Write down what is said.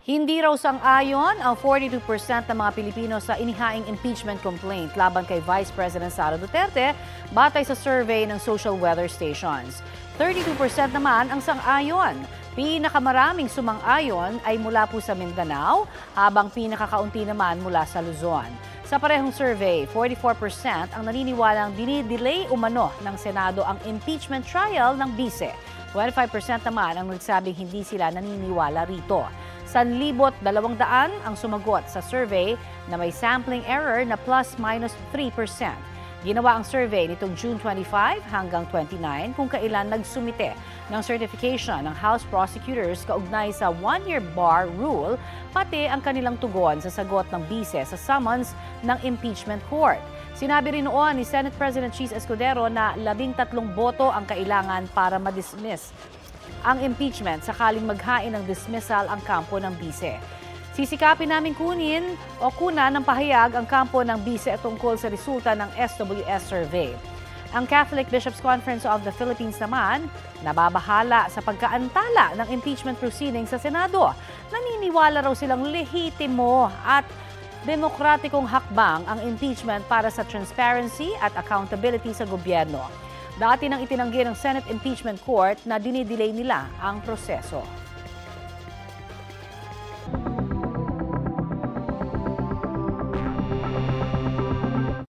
Hindi raw sang-ayon ang 42% ng mga Pilipino sa inihaing impeachment complaint laban kay Vice President Sara Duterte batay sa survey ng social weather stations. 32% naman ang sang-ayon. Pinakamaraming sumang-ayon ay mula po sa Mindanao, habang pinakakaunti naman mula sa Luzon. Sa parehong survey, 44% ang naniniwalang dinidelay umano ng Senado ang impeachment trial ng bise. 25% naman ang nagsabing hindi sila naniniwala rito. 1,200 ang sumagot sa survey na may sampling error na plus-minus 3%. Ginawa ang survey nitong June 25 hanggang 29 kung kailan nagsumite ng certification ng House prosecutors kaugnay sa one-year bar rule, pati ang kanilang tugon sa sagot ng bise sa summons ng impeachment court. Sinabi rin noon ni Senate President Cheese Escudero na 13 boto ang kailangan para ma-dismiss ang impeachment sakaling maghain ng dismissal ang kampo ng bise. Sisikapin namin kunan ng pahayag ang kampo ng bise tungkol sa resulta ng SWS survey. Ang Catholic Bishops' Conference of the Philippines naman, nababahala sa pagkaantala ng impeachment proceedings sa Senado. Naniniwala raw silang lehitimo at demokratikong hakbang ang impeachment para sa transparency at accountability sa gobyerno. Dati nang itinanggi ng Senate Impeachment Court na dinidelay nila ang proseso.